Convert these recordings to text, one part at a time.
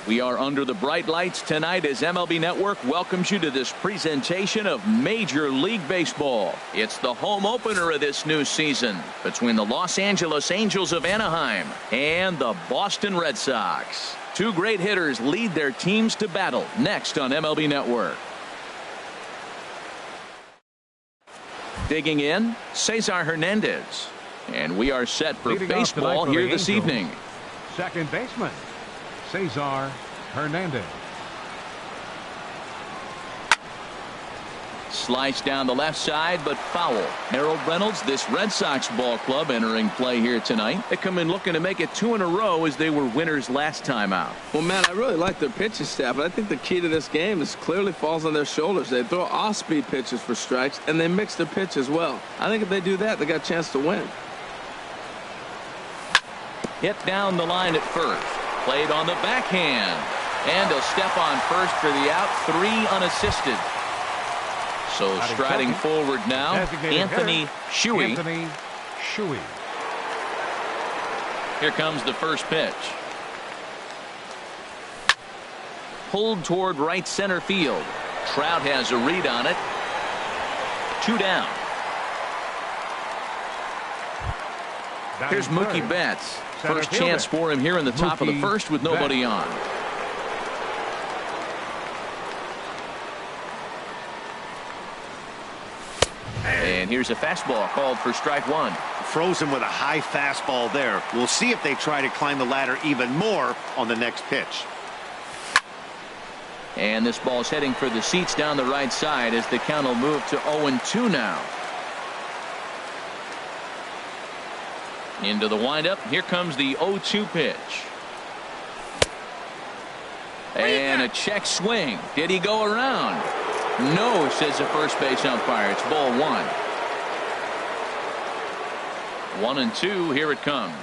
We are under the bright lights tonight as MLB Network welcomes you to this presentation of Major League Baseball. It's the home opener of this new season between the Los Angeles Angels of Anaheim and the Boston Red Sox. Two great hitters lead their teams to battle next on MLB Network. Digging in, Cesar Hernandez. And we are set for Leading baseball here this evening. Second baseman, Cesar Hernandez. Slice down the left side, but foul. Harold Reynolds, this Red Sox ball club entering play here tonight. They come in looking to make it 2 in a row as they were winners last time out. Well, man, I really like their pitching staff, but I think the key to this game is clearly falls on their shoulders. They throw off-speed pitches for strikes, and they mix their pitch as well. I think if they do that, they got a chance to win. Hit down the line at first. Played on the backhand. And a step on first for the out. 3 unassisted. So striding forward now, Anthony Shuey. Here comes the first pitch. Pulled toward right center field. Trout has a read on it. 2 down. Here's Mookie Betts. First chance for him here in the top of the first with nobody on. And here's a fastball called for strike 1. Frozen with a high fastball there. We'll see if they try to climb the ladder even more on the next pitch. And this ball's heading for the seats down the right side as the count will move to 0-2 now. Into the windup. Here comes the 0-2 pitch. And a check swing. Did he go around? No, says the first base umpire. It's ball 1. 1-2. Here it comes.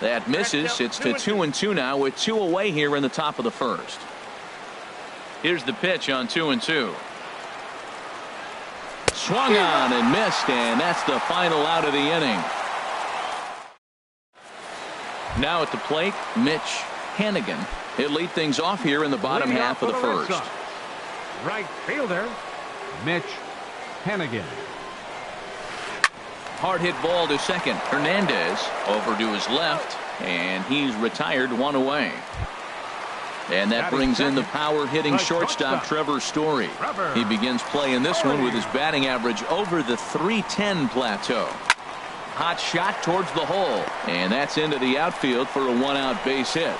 That misses. It's to 2-2 now with 2 away here in the top of the first. Here's the pitch on 2-2. Swung on and missed, and that's the final out of the inning. Now at the plate, Mitch Hannigan. He'll lead things off here in the bottom half of the first. Right fielder, Mitch Hannigan. Hard hit ball to second. Hernandez over to his left, and he's retired 1 away. And that brings in the power hitting shortstop Trevor Story. He begins playing this one with his batting average over the .310 plateau. Hot shot towards the hole, and that's into the outfield for a 1-out base hit.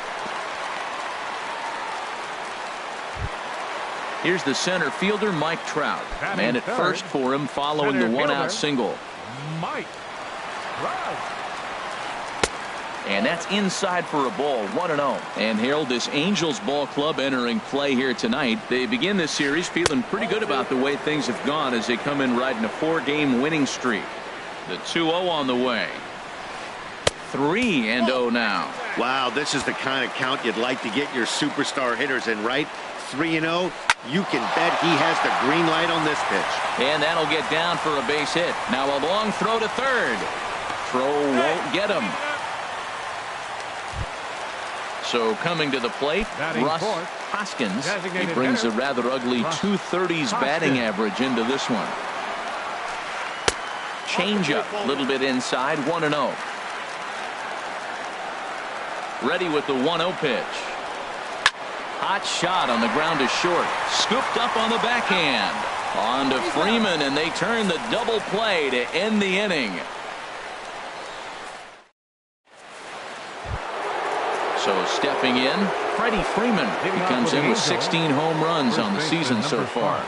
Here's the center fielder Mike Trout. Man at first for him following the 1-out single. Mike Trout. And that's inside for a ball. 1-0. And Harold, this Angels ball club entering play here tonight. They begin this series feeling pretty good about the way things have gone as they come in riding a 4-game winning streak. The 2-0 on the way. 3-0 now. Wow, this is the kind of count you'd like to get your superstar hitters in, right? 3-0. You can bet he has the green light on this pitch. And that'll get down for a base hit. Now a long throw to third. Throw won't get him. So coming to the plate, Russ Hoskins. He brings a rather ugly 230s batting average into this one. Changeup, a little bit inside, 1-0. Ready with the 1-0 pitch. Hot shot on the ground to short. Scooped up on the backhand. On to Freeman, and they turn the double play to end the inning. So stepping in, Freddie Freeman. He comes in with 16 home runs on the season so far.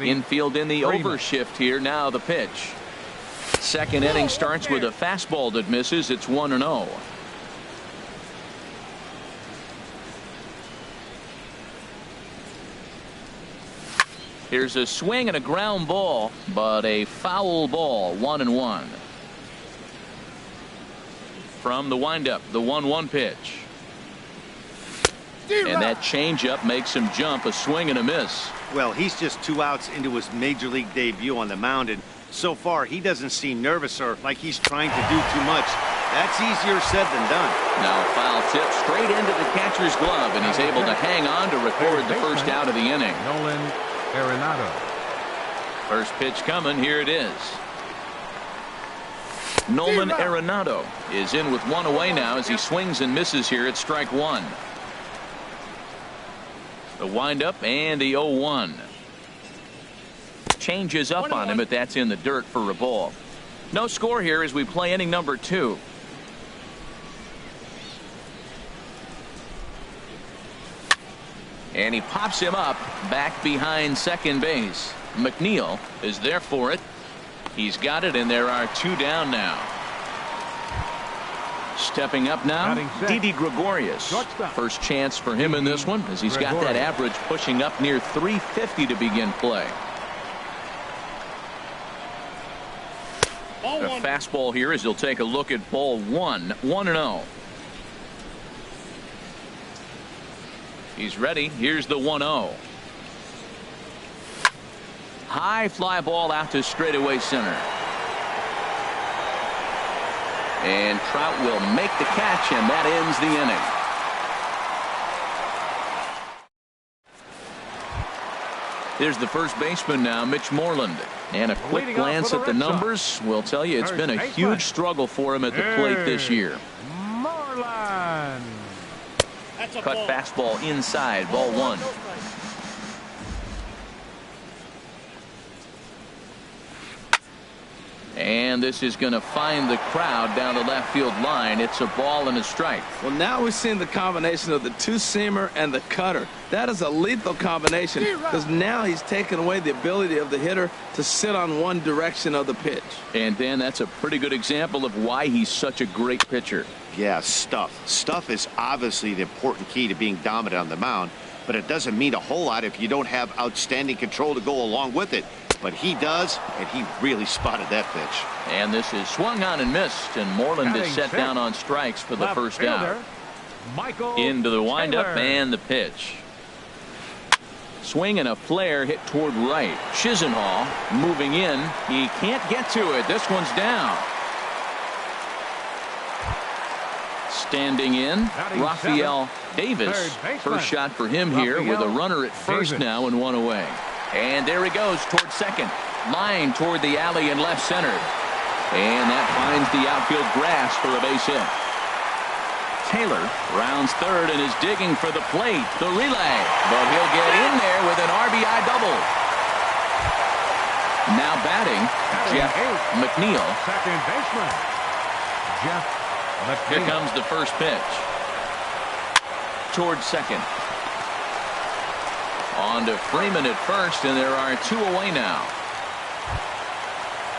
Infield in the overshift here. Now the pitch. Second inning starts with a fastball that misses. It's 1-0. Here's a swing and a ground ball, but a foul ball. 1-1. From the windup, the 1-1 pitch. And that changeup makes him jump. A swing and a miss. Well, he's just 2 outs into his major league debut on the mound, and so far he doesn't seem nervous or like he's trying to do too much. That's easier said than done. Now a foul tip straight into the catcher's glove, and he's able to hang on to record the first out of the inning. Nolan Arenado. First pitch coming. Here it is. Nolan Arenado is in with one away now as he swings and misses here at strike one. The windup and the 0-1. Changes up on him, but that's in the dirt for a ball. No score here as we play inning number 2. And he pops him up back behind second base. McNeil is there for it. He's got it, and there are 2 down now. Stepping up now, Didi Gregorius. First chance for him in this one as he's got that average pushing up near 350 to begin play. A fastball here as he'll take a look at ball 1. 1-0. He's ready. Here's the 1-0. High fly ball out to straightaway center. And Trout will make the catch, and that ends the inning. Here's the first baseman now, Mitch Moreland. And a quick glance at the numbers will tell you it's been a huge struggle for him at the plate this year. Moreland. Cut fastball inside, ball 1. And this is going to find the crowd down the left field line. It's a ball and a strike. Well, now we're seeing the combination of the two-seamer and the cutter. That is a lethal combination because now he's taken away the ability of the hitter to sit on one direction of the pitch. And Dan, that's a pretty good example of why he's such a great pitcher. Yeah, stuff. Stuff is obviously the important key to being dominant on the mound, but it doesn't mean a whole lot if you don't have outstanding control to go along with it. But he does, and he really spotted that pitch. And this is swung on and missed, and Moreland is set down on strikes for the first out. Into the windup and the pitch. Swing and a flare hit toward right. Chisenhall moving in. He can't get to it. This one's down. Standing in, Rafael Davis. First shot for him here with a runner at first now and 1 away. And there he goes toward second. Line toward the alley in left center. And that finds the outfield grass for a base hit. Taylor rounds third and is digging for the plate. The relay. But he'll get in there with an RBI double. Now batting, Jeff McNeil. Second baseman, Jeff McNeil. Here comes the first pitch. Toward second. On to Freeman at first, and there are 2 away now.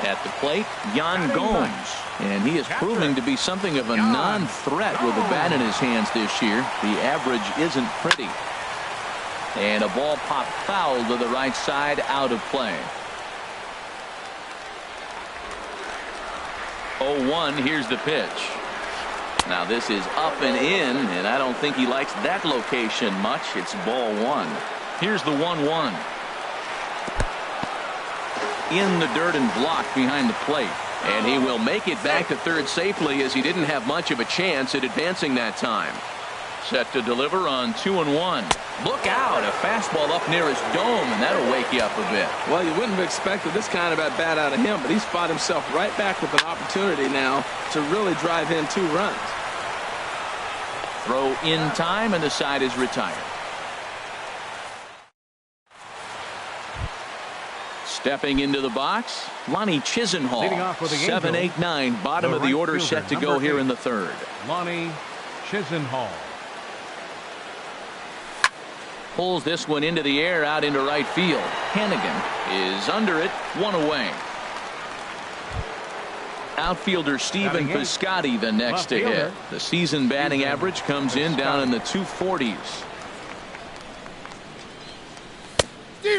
At the plate, Yan Gomes. And he is proving to be something of a non-threat with a bat in his hands this year. The average isn't pretty. And a ball popped foul to the right side, out of play. 0-1, here's the pitch. Now this is up and in, and I don't think he likes that location much. It's ball 1. Here's the 1-1. In the dirt and blocked behind the plate. And he will make it back to third safely as he didn't have much of a chance at advancing that time. Set to deliver on 2-1. Look out, a fastball up near his dome, and that'll wake you up a bit. Well, you wouldn't have expected this kind of at bat out of him, but he's fought himself right back with an opportunity now to really drive in 2 runs. Throw in time, and the side is retired. Stepping into the box, Lonnie Chisenhall. 7-8-9, bottom of the order, set to go here in the third. Lonnie Chisenhall. Pulls this one into the air out into right field. Hannigan is under it, 1 away. Outfielder Stephen Piscotty the next to hit. The season batting average comes in down in the 240s.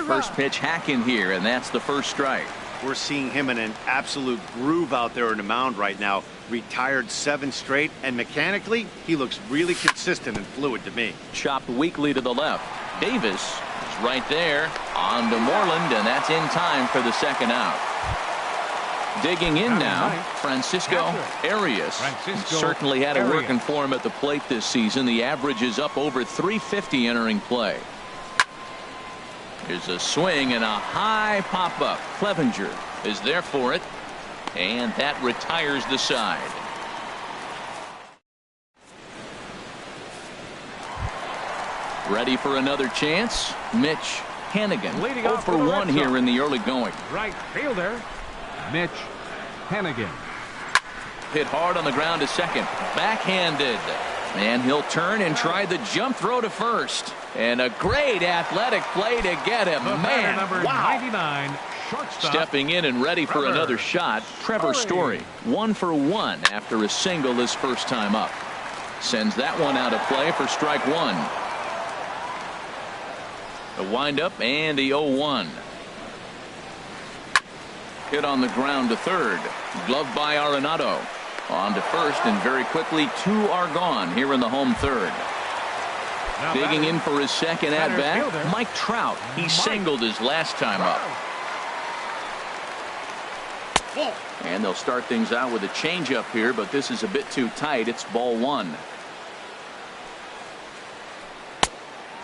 First pitch hacking here, and that's the first strike. We're seeing him in an absolute groove out there in the mound right now. Retired 7 straight, and mechanically, he looks really consistent and fluid to me. Chopped weakly to the left. Davis is right there. On to Moreland, and that's in time for the second out. Digging in now, Ninth, Francisco catcher. Arias. Francisco Certainly had it Arias. working for him at the plate this season. The average is up over 350 entering play. Here's a swing and a high pop-up. Clevenger is there for it, and that retires the side. Ready for another chance? Mitch Hannigan. Leading 0 off for for the 1 Red here Sox. in the early going. Right fielder, Mitch Hannigan. Hit hard on the ground to second. Backhanded. And he'll turn and try the jump throw to first. And a great athletic play to get him. The batter, Man, number wow. 99, shortstop. Stepping in and ready for Trevor another shot. Trevor Story. 1 for 1 after a single his first time up. Sends that one out of play for strike 1. The windup and the 0-1. Hit on the ground to third. Gloved by Arenado. On to first, and very quickly 2 are gone here in the home third. Now Digging batting, in for his second center at-bat, fielder, Mike Trout. He Mike singled his last time up. Trout. And they'll start things out with a changeup here, but this is a bit too tight. It's ball 1.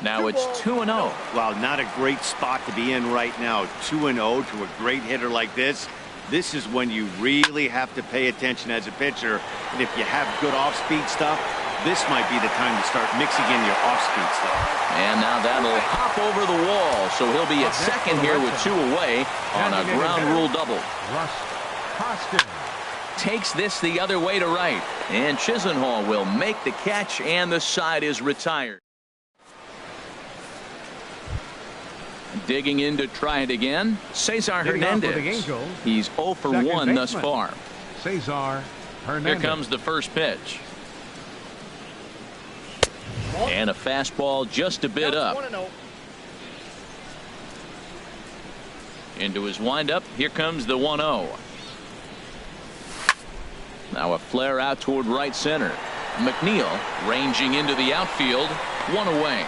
Now it's 2-0. Wow, not a great spot to be in right now. 2-0 to a great hitter like this. This is when you really have to pay attention as a pitcher. And if you have good off-speed stuff, this might be the time to start mixing in your off-speed stuff. And now that'll hop over the wall, so he'll be at second here with 2 away on a ground rule double. Russ Hoskins. Takes this the other way to right. And Chisenhall will make the catch, and the side is retired. Digging in to try it again, Cesar Leading off for the Hernandez. Angels, He's 0 for second 1 thus baseman, far. Cesar Hernandez. Here comes the first pitch. And a fastball just a bit up. Into his windup. Here comes the 1-0. Now a flare out toward right center. McNeil ranging into the outfield. 1 away.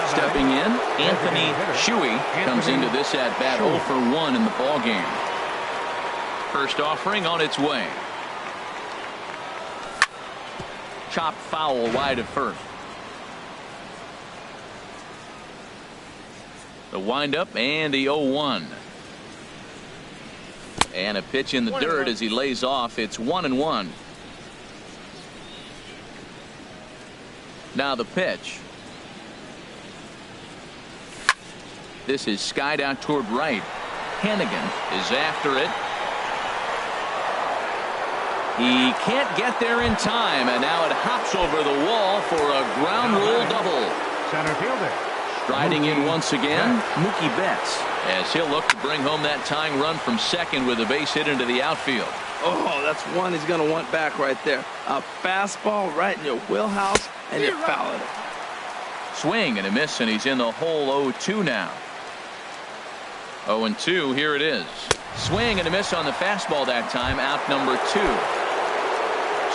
Stepping in, Anthony Shuey comes into this at bat 0 for 1 in the ball game. First offering on its way. Chop foul wide of first. The windup and the 0-1. And a pitch in the dirt as he lays off. It's 1-1. Now the pitch. This is skied out toward right. Hannigan is after it. He can't get there in time, and now it hops over the wall for a ground rule double. Center fielder. Striding in once again, Mookie Betts, as he'll look to bring home that tying run from second with a base hit into the outfield. Oh, that's one he's going to want back right there. A fastball right in your wheelhouse, and you foul it. Swing and a miss, and he's in the hole 0-2 now. 0-2, here it is. Swing and a miss on the fastball that time, out number 2.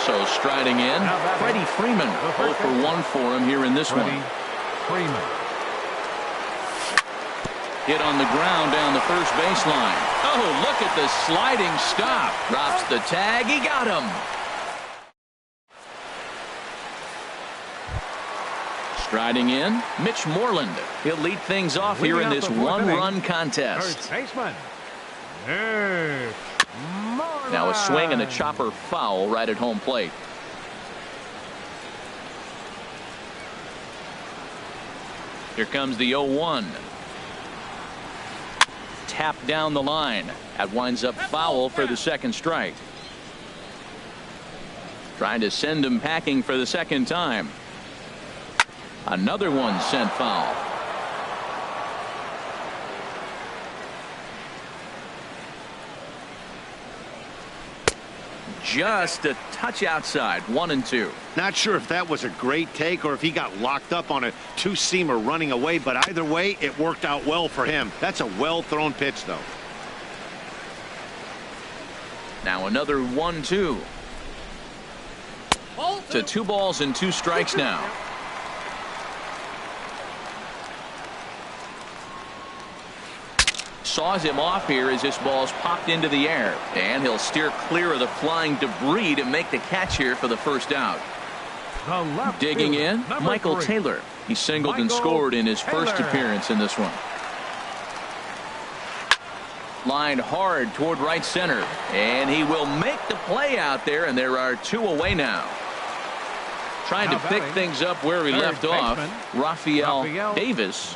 So striding in, Freddie Freeman. 0 for 1 for him here in this one. Freeman. Hit on the ground down the first baseline. Oh, look at the sliding stop. Drops the tag. He got him. Striding in, Mitch Moreland. He'll lead things off here in this one-run contest. First baseman, Mitch Moreland. Now a swing and a chopper foul right at home plate. Here comes the 0-1. Tap down the line. That winds up foul for the second strike. Trying to send him packing for the second time. Another one sent foul. Just a touch outside. 1-2. Not sure if that was a great take or if he got locked up on a two-seamer running away, but either way, it worked out well for him. That's a well-thrown pitch, though. Now another 1-2. To 2 balls and 2 strikes now. saws him off here as this ball's popped into the air. And he'll steer clear of the flying debris to make the catch here for the first out. Digging in, Michael Taylor. He singled and scored in his first appearance in this one. Lined hard toward right center. And he will make the play out there, and there are 2 away now. Trying to pick things up where he left off, Rafael Davis.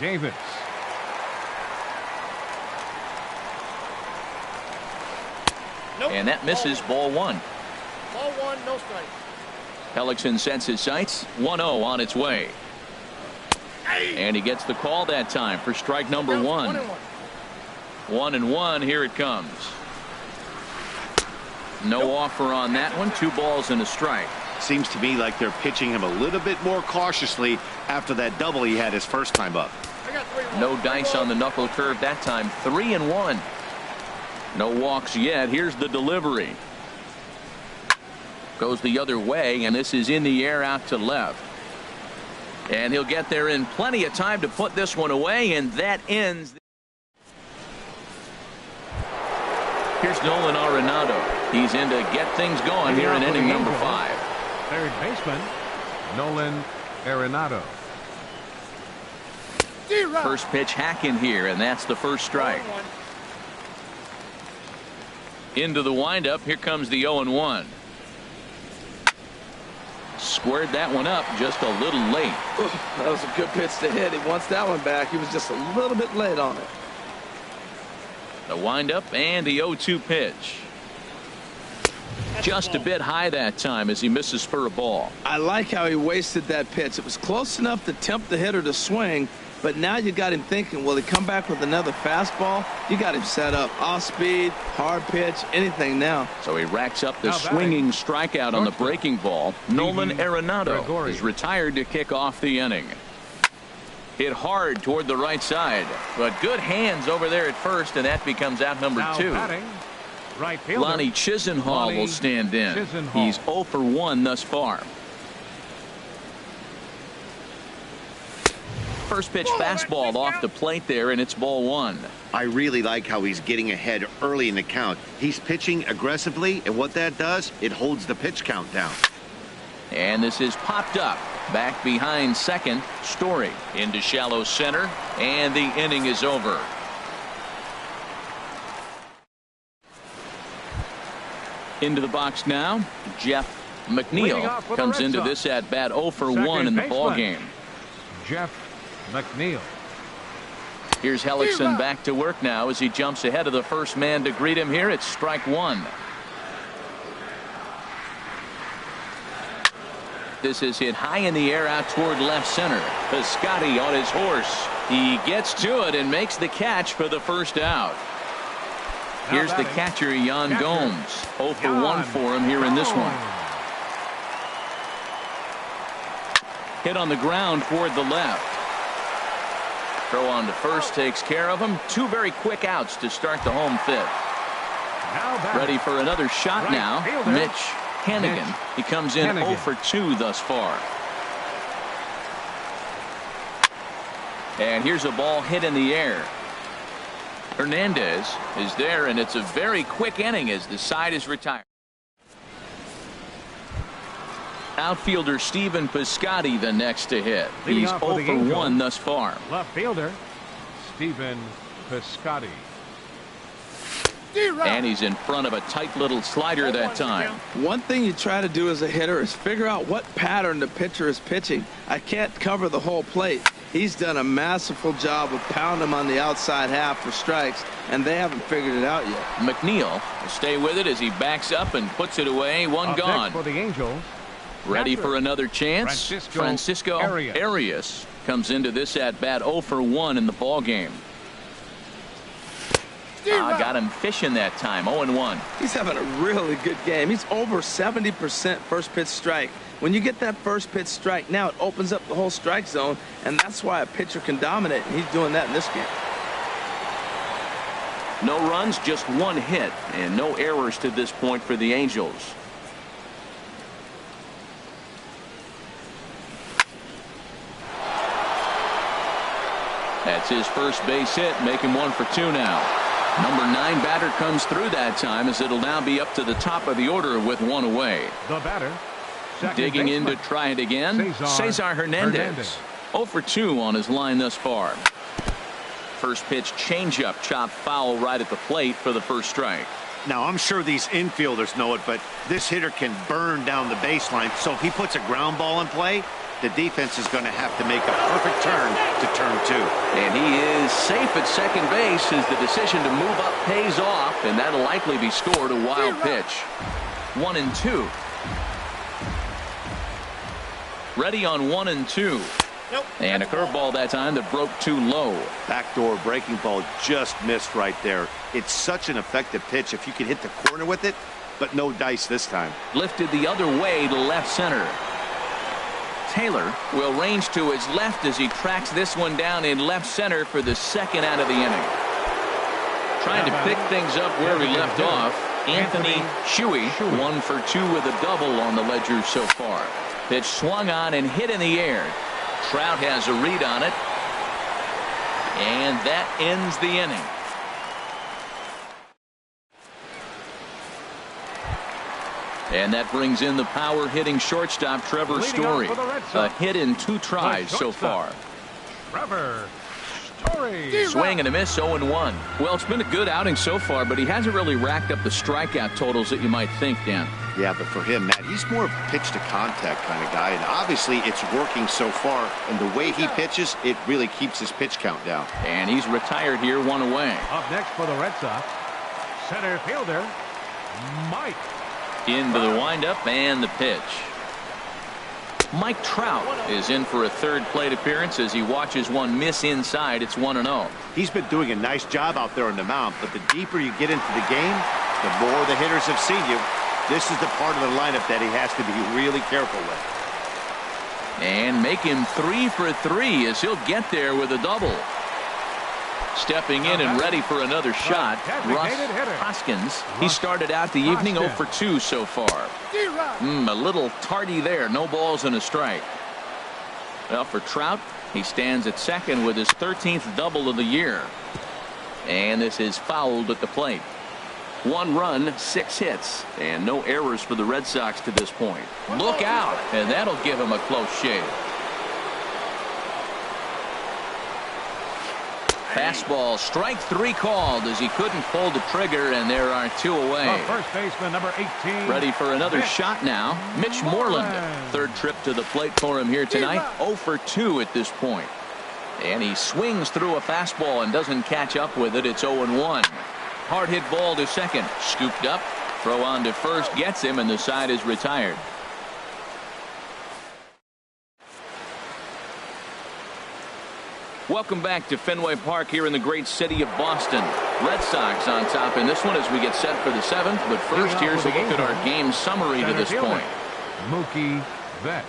And that misses ball 1. Ball 1, no strike. Hellickson sets his sights. 1-0 on its way. And he gets the call that time for strike number 1. 1-1. Here it comes. No offer on that one. 2 balls and a strike. Seems to me like they're pitching him a little bit more cautiously after that double he had his first time up. No dice on the knuckle curve that time. 3-1. No walks yet. Here's the delivery. Goes the other way, and this is in the air out to left. And he'll get there in plenty of time to put this one away, and that ends. Here's Nolan Arenado. He's in to get things going here in inning number 5. Third baseman, Nolan Arenado. First pitch hack in here, and that's the first strike. Into the windup. Here comes the 0-1. Squared that one up just a little late. That was a good pitch to hit. He wants that one back. He was just a little bit late on it. The windup and the 0-2 pitch. Just a bit high that time as he misses for a ball. I like how he wasted that pitch. It was close enough to tempt the hitter to swing, but now you got him thinking, will he come back with another fastball? You got him set up. Off speed, hard pitch, anything now. So he racks up the swinging strikeout on the breaking ball. Nolan Arenado is retired to kick off the inning. Hit hard toward the right side, but good hands over there at first, and that becomes out number 2. Right fielder, Lonnie Chisenhall will stand in. He's 0 for 1 thus far. First pitch fastball off the plate there, and it's ball 1. I really like how he's getting ahead early in the count. He's pitching aggressively, and what that does, it holds the pitch count down. And this is popped up. Back behind second. Story into shallow center, and the inning is over. Into the box now, Jeff McNeil comes into this at bat 0 for 1 in the ball game. Jeff McNeil. Here's Hellickson back to work now as he jumps ahead of the first man to greet him here. It's strike 1. This is hit high in the air out toward left center. Piscotty on his horse. He gets to it and makes the catch for the first out. Here's the catcher, Yan Gomes. 0 for 1 for him here in this one. Hit on the ground toward the left. Throw on to first takes care of him. 2 very quick outs to start the home 5th. Ready for another shot now. Mitch Hannigan. He comes in 0 for 2 thus far. And here's a ball hit in the air. Hernandez is there, and it's a very quick inning as the side is retired. Outfielder Stephen Piscotty the next to hit. He's 0 for 1 thus far. Left fielder Stephen Piscotty. And he's in front of a tight little slider that time. One thing you try to do as a hitter is figure out what pattern the pitcher is pitching. I can't cover the whole plate. He's done a masterful job of pounding him on the outside half for strikes, and they haven't figured it out yet. McNeil will stay with it as he backs up and puts it away. One gone. For the Angels. Ready for another chance. Francisco Arias comes into this at bat 0 for 1 in the ball game. Got him fishing that time. 0-1. He's having a really good game. He's over 70% first pitch strike. When you get that first pitch strike, now it opens up the whole strike zone, and that's why a pitcher can dominate, and he's doing that in this game. No runs, just 1 hit, and no errors to this point for the Angels. That's his first base hit, making 1 for 2 now. Number 9 batter comes through that time, as it'll now be up to the top of the order with one away. The batter. Digging in to try it again, Cesar Hernandez. 0 for 2 on his line thus far. First pitch changeup chopped foul right at the plate for the first strike. Now, I'm sure these infielders know it, but this hitter can burn down the baseline. So if he puts a ground ball in play, the defense is going to have to make a perfect turn to turn 2. And he is safe at second base as the decision to move up pays off, and that'll likely be scored. A wild pitch. 1-2. Ready on 1-2. Nope. And a curveball that time that broke too low. Backdoor breaking ball just missed right there. It's such an effective pitch if you can hit the corner with it, but no dice this time. Lifted the other way to left center. Taylor will range to his left as he tracks this one down in left center for the second out of the inning. Trying to pick things up where we left off. Anthony Shuey, 1 for 2 with a double on the ledger so far. Pitch swung on and hit in the air. Trout has a read on it. And that ends the inning. And that brings in the power hitting shortstop Trevor Story. A hit in 2 tries so far. Trevor Story. Swing and a miss, 0-1. Well, it's been a good outing so far, but he hasn't really racked up the strikeout totals that you might think, Dan. Yeah, but for him, Matt, he's more of a pitch to contact kind of guy, and obviously it's working so far, and the way he pitches, it really keeps his pitch count down. And he's retired here, 1 away. Up next for the Red Sox, center fielder Mike. Into the windup and the pitch. Mike Trout is in for a third plate appearance as he watches one miss inside. It's 1-0. He's been doing a nice job out there on the mound, but the deeper you get into the game, the more the hitters have seen you. This is the part of the lineup that he has to be really careful with. And make him 3 for 3 as he'll get there with a double. Stepping in and ready for another shot, Russ Hoskins. He started out the evening 0 for 2 so far. A little tardy there. No balls and a strike. Well, for Trout, he stands at second with his 13th double of the year. And this is fouled at the plate. 1 run, 6 hits, and no errors for the Red Sox to this point. Look out, and that'll give him a close shave. Fastball, strike 3 called as he couldn't pull the trigger, and there are 2 away. First baseman, number 18. Ready for another shot now. Mitch Moreland. Third trip to the plate for him here tonight. 0 for 2 at this point. And he swings through a fastball and doesn't catch up with it. It's 0-1. Hard hit ball to second. Scooped up. Throw on to first gets him, and the side is retired. Welcome back to Fenway Park here in the great city of Boston. Red Sox on top in this one as we get set for the 7th. But first, here's a look at our game summary to this point. Mookie Betts.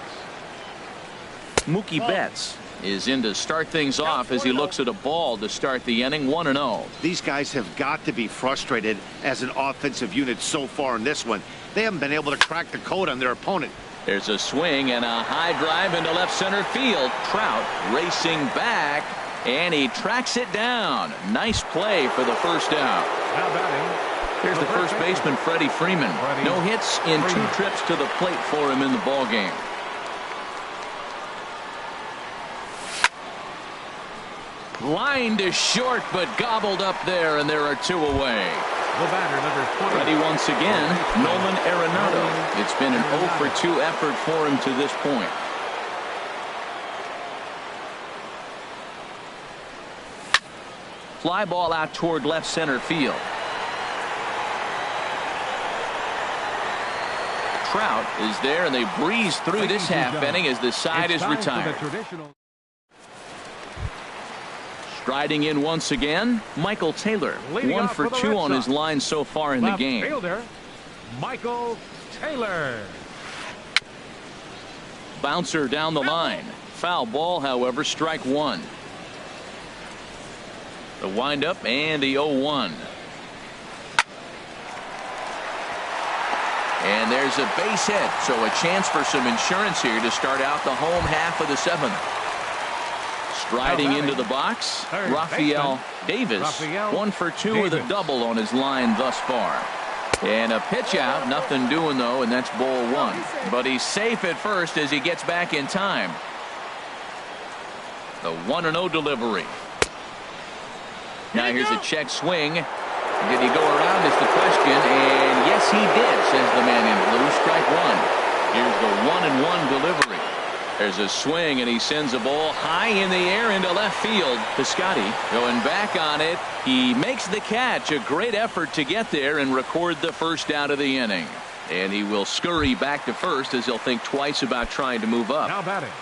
Mookie Betts is in to start things off as he looks at a ball to start the inning. 1-0. These guys have got to be frustrated as an offensive unit so far in this one. They haven't been able to crack the code on their opponent. There's a swing and a high drive into left center field. Trout racing back, and he tracks it down. Nice play for the first out. Here's the first baseman, Freddie Freeman. No hits in 2 trips to the plate for him in the ballgame. Line to short, but gobbled up there, and there are 2 away. The batter, number 20. Ready once again, Nolan Arenado. It's been an 0 for 2 effort for him to this point. Fly ball out toward left center field. Trout is there, and they breeze through this half inning as the side is retired. Striding in once again, Michael Taylor. 1 for 2 on his line so far in the game. Fielder, Michael Taylor. Bouncer down the line. Foul ball, however, strike 1. The windup and the 0-1. And there's a base hit, so a chance for some insurance here to start out the home half of the 7th. Riding into the box, Rafael Davis, 1 for 2 with a double on his line thus far. And a pitch out, nothing doing though, and that's ball 1. But he's safe at first as he gets back in time. The 1-0 delivery. Now here's a check swing. Did he go around is the question, and yes he did, says the man in blue. Strike 1. Here's the 1-1 delivery. There's a swing, and he sends a ball high in the air into left field. Piscotty going back on it. He makes the catch. A great effort to get there and record the first out of the inning. And he will scurry back to first as he'll think twice about trying to move up. Now batting.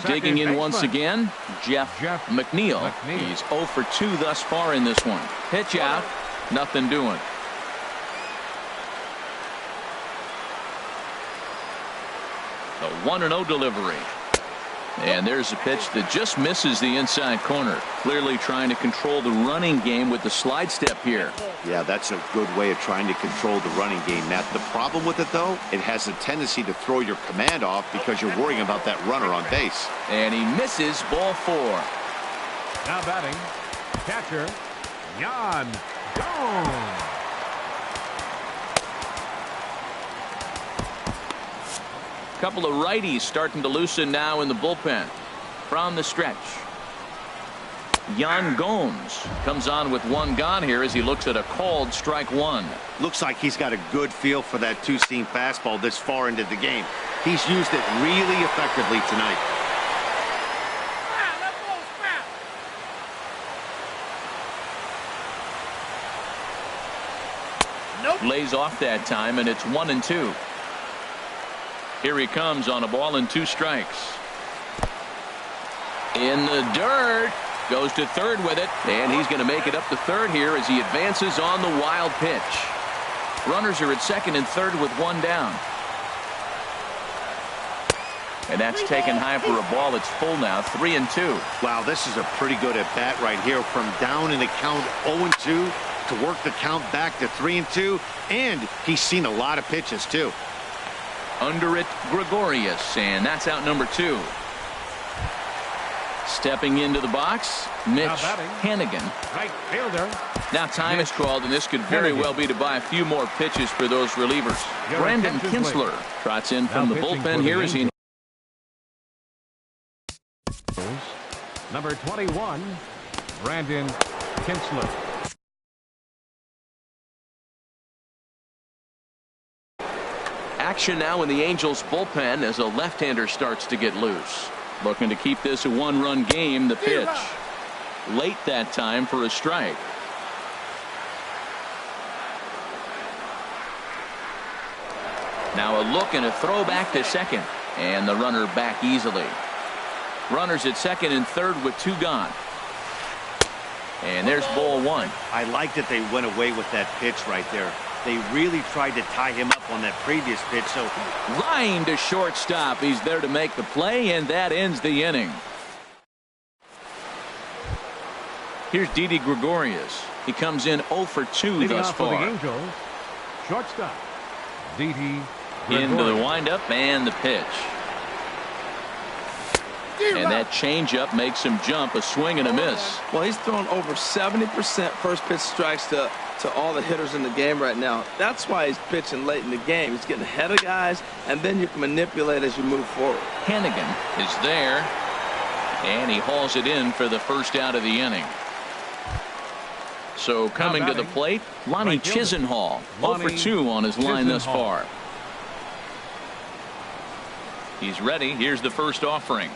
Digging in once again, Jeff McNeil. He's 0 for 2 thus far in this one. Pitch out, nothing doing. The 1-0 delivery. And there's a pitch that just misses the inside corner. Clearly trying to control the running game with the slide step here. Yeah, that's a good way of trying to control the running game, Matt. The problem with it, though, it has a tendency to throw your command off because you're worrying about that runner on base. And he misses ball 4. Now batting, catcher, Yan Gomes. Couple of righties starting to loosen now in the bullpen. From the stretch, Yan Gomes comes on with 1 gone here as he looks at a called strike 1. Looks like he's got a good feel for that two-seam fastball this far into the game. He's used it really effectively tonight. Nope. Lays off that time, and it's 1-2. Here he comes on a ball and 2 strikes. In the dirt. Goes to third with it, and he's going to make it up to third here as he advances on the wild pitch. Runners are at second and third with 1 down. And that's taken high for a ball. It's full now, 3-2. Wow, this is a pretty good at bat right here. From down in the count 0-2 to work the count back to 3-2, and he's seen a lot of pitches too. Under it, Gregorius, and that's out number 2. Stepping into the box, Mitch Hannigan. Right fielder. Now time is called, and this could very well be to buy a few more pitches for those relievers. Brandon Kinsler trots in from the bullpen here as he. Number 21, Brandon Kinsler. Action now in the Angels bullpen as a left-hander starts to get loose. Looking to keep this a 1-run game. The pitch late that time for a strike. Now a look and a throw back to second, and the runner back easily. Runners at second and third with 2 gone. And there's ball 1. I like that they went away with that pitch right there. They really tried to tie him up on that previous pitch. So line to shortstop. He's there to make the play, and that ends the inning. Here's Didi Gregorius. He comes in 0 for 2 thus far. For the Angels, shortstop Didi Gregorius. Into the windup and the pitch. And that changeup makes him jump. A swing and a miss. Well, he's thrown over 70% first pitch strikes to all the hitters in the game right now. That's why he's pitching late in the game. He's getting ahead of guys, and then you can manipulate as you move forward. Hannigan is there, and he hauls it in for the first out of the inning. So coming to the plate, Lonnie Chisenhall, 0 for 2 on his line thus far. He's ready. Here's the first offering.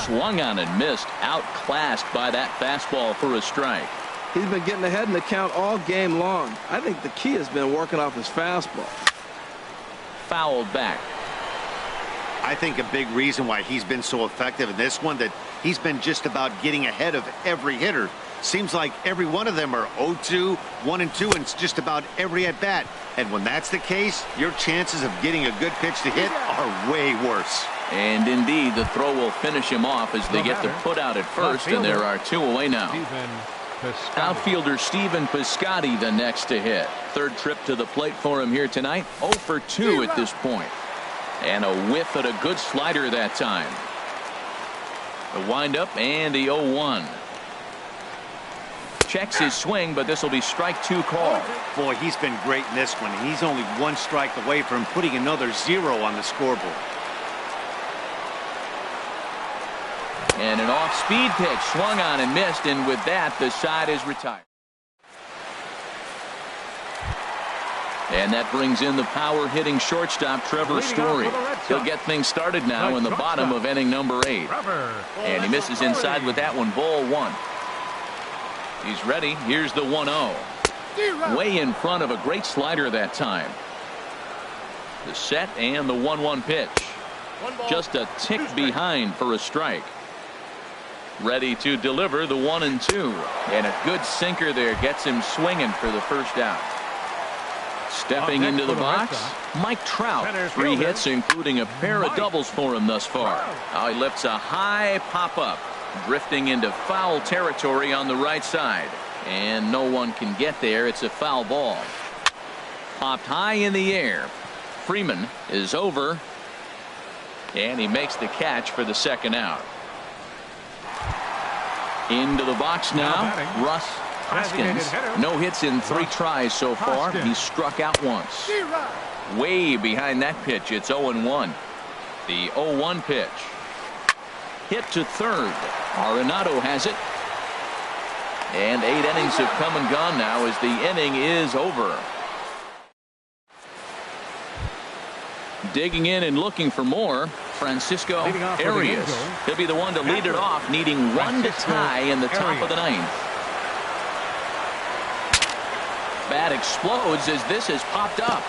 Swung on and missed. Outclassed by that fastball for a strike. He's been getting ahead in the count all game long. I think the key has been working off his fastball. Fouled back. I think a big reason why he's been so effective in this one, that he's been just about getting ahead of every hitter. Seems like every one of them are 0-2, 1-2, and it's just about every at bat. And when that's the case, your chances of getting a good pitch to hit are way worse. And indeed, the throw will finish him off as they get the put out at first, and there are 2 away now. Outfielder Stephen Piscotty the next to hit. Third trip to the plate for him here tonight. 0 for 2 at this point. And a whiff at a good slider that time. The windup and the 0-1. Checks his swing, but this will be strike 2 call. Boy, he's been great in this one. He's only 1 strike away from putting another 0 on the scoreboard. And an off-speed pitch swung on and missed, and with that, the side is retired. And that brings in the power-hitting shortstop, Trevor Story. He'll get things started now in the bottom of inning number 8. And he misses inside with that one, ball 1. He's ready. Here's the 1-0. Way in front of a great slider that time. The set and the 1-1 pitch. Just a tick behind for a strike. Ready to deliver the 1-2. And a good sinker there gets him swinging for the first out. Stepping into the box, Mike Trout. 3 hits, including a pair of doubles for him thus far. Now he lifts a high pop-up, drifting into foul territory on the right side. And no one can get there. It's a foul ball. Popped high in the air. Freeman is over. And he makes the catch for the second out. Into the box now, Russ Hoskins. No hits in 3 tries so far. He's struck out once. Way behind that pitch. It's 0-1. The 0-1 pitch. Hit to third. Arenado has it. And 8 innings have come and gone now as the inning is over. Digging in and looking for more, Francisco Arias. He'll be the one to lead it off, needing 1 to tie in the top of the 9th. Bat explodes as this has popped up.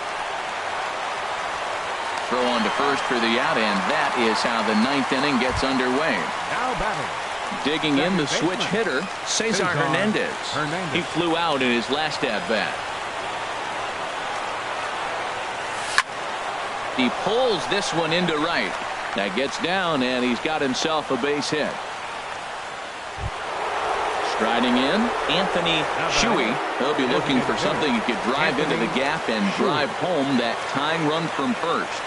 Throw on to first for the out, and that is how the 9th inning gets underway. Now batting. Digging in the switch hitter, Cesar Hernandez. He flew out in his last at-bat. He pulls this one into right. That gets down, and he's got himself a base hit. Striding in, Anthony Shuey. He'll be looking for something he could drive into the gap and drive home that tying run from first.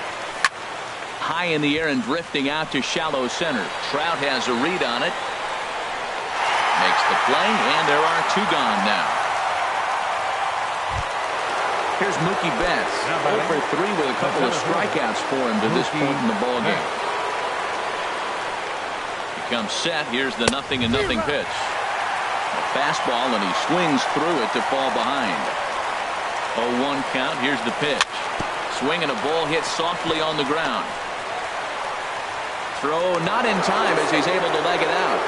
High in the air and drifting out to shallow center. Trout has a read on it. Makes the play, and there are 2 gone now. Here's Mookie Betts, 0 for 3 with a couple of strikeouts for him to this point in the ballgame. He comes set. Here's the 0-0 pitch. A fastball, and he swings through it to fall behind. 0-1 count. Here's the pitch. Swing and a ball hit softly on the ground. Throw not in time as he's able to leg it out.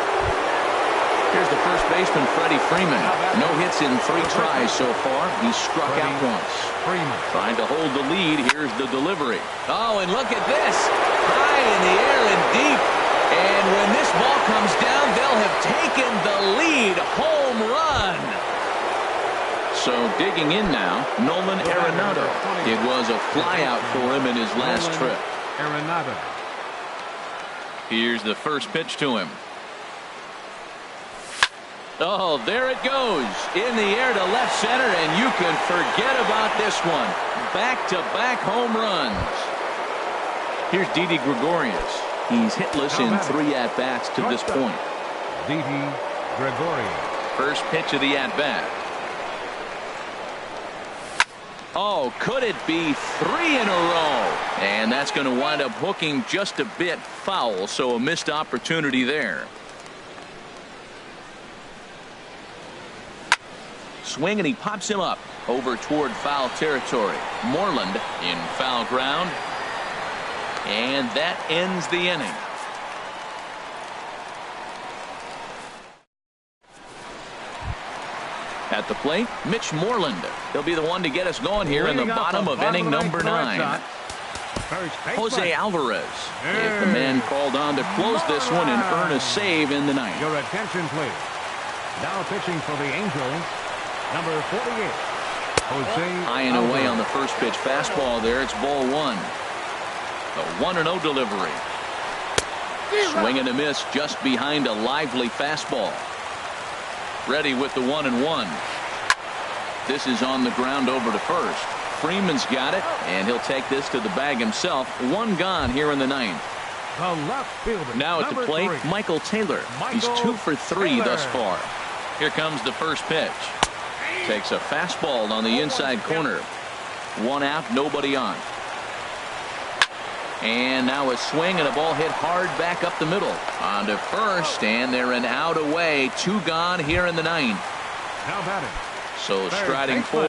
Here's the first baseman, Freddie Freeman. No hits in 3 tries so far. He's struck out once. Trying to hold the lead. Here's the delivery. Oh, and look at this. High in the air and deep. And when this ball comes down, they'll have taken the lead. Home run. So digging in now, Nolan Arenado. It was a flyout for him in his last trip. Here's the first pitch to him. Oh, there it goes. In the air to left center, and you can forget about this one. Back-to-back home runs. Here's Didi Gregorius. He's hitless in 3 at-bats to this point. Didi Gregorius. First pitch of the at-bat. Oh, could it be 3 in a row? And that's going to wind up hooking just a bit foul, so a missed opportunity there. Swing, and he pops him up over toward foul territory. Moreland in foul ground. And that ends the inning. At the plate, Mitch Moreland. He'll be the one to get us going here in the bottom of inning number 9. Jose Alvarez is the man called on to close this one and earn a save in the 9th. Your attention, please. Now pitching for the Angels, number 48. Jose high and away on the first pitch. Fastball there. It's ball 1. A 1-0 delivery. Swing and a miss just behind a lively fastball. Ready with the 1-1. This is on the ground over to first. Freeman's got it, and he'll take this to the bag himself. 1 gone here in the 9th. The left fielder. Now at the plate, 3. Michael Taylor. He's 2 for 3 Taylor. thus far. Here comes the first pitch. Takes a fastball on the inside corner. 1 out, nobody on. And now a swing and a ball hit hard back up the middle. On to first, and they're an out away. 2 gone here in the 9th. Now batting. So striding forward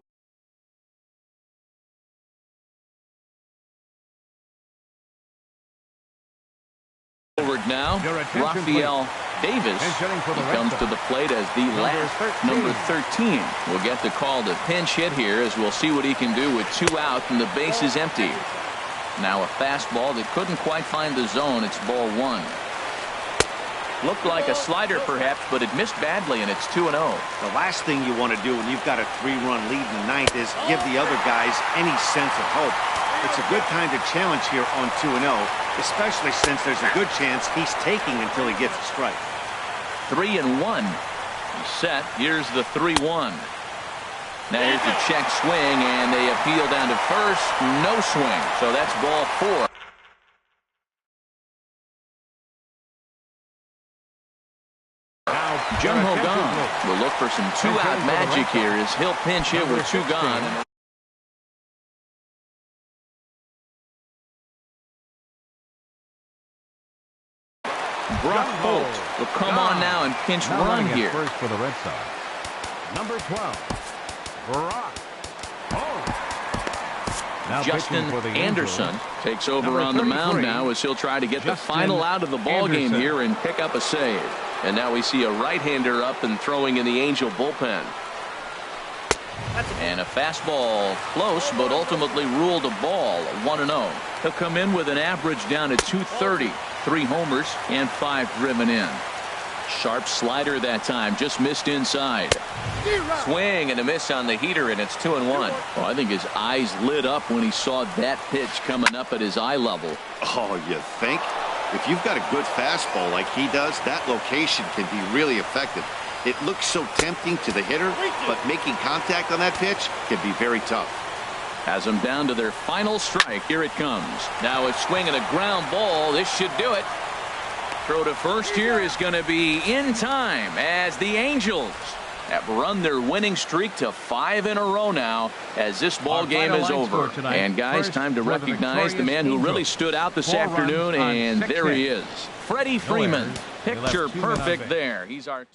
now, Rafael Davis. He comes to the plate as the last number 13. Will get the call to pinch hit here, as we'll see what he can do with 2 out and the base is empty. Now a fastball that couldn't quite find the zone. It's ball 1. Looked like a slider perhaps, but it missed badly, and it's 2-0. The last thing you want to do when you've got a 3-run lead in the 9th is give the other guys any sense of hope. It's a good time to challenge here on 2-0, especially since there's a good chance he's taking until he gets a strike. 3-1. He's set. Here's the 3-1. Now here's the check swing, and they appeal down to first. No swing. So that's ball 4. Jung Ho Kang will look for some 2-out magic here as he'll pinch hit with 2 gone. Brock Holt will come on now and pinch run here. First for the Red Sox. Number 12, Brock Holt. Now Justin for the Anderson Angels. takes over Number on the mound 33, now as he'll try to get the Justin final out of the ball game Anderson. here and pick up a save. And now we see a right-hander up and throwing in the Angel bullpen. And a fastball close, but ultimately ruled a ball. 1-0. He'll come in with an average down to 230. 3 homers and 5 driven in. Sharp slider that time, just missed inside. Swing and a miss on the heater, and it's 2-1. Well, I think his eyes lit up when he saw that pitch coming up at his eye level. Oh, you think? If you've got a good fastball like he does, that location can be really effective. It looks so tempting to the hitter, but making contact on that pitch can be very tough. Has them down to their final strike. Here it comes. Now a swing and a ground ball. This should do it. Throw to first here is going to be in time as the Angels have run their winning streak to 5 in a row now as this ball game is over. And guys, time to recognize the man who really stood out this afternoon, and there he is. Freddie Freeman. Picture perfect there. He's our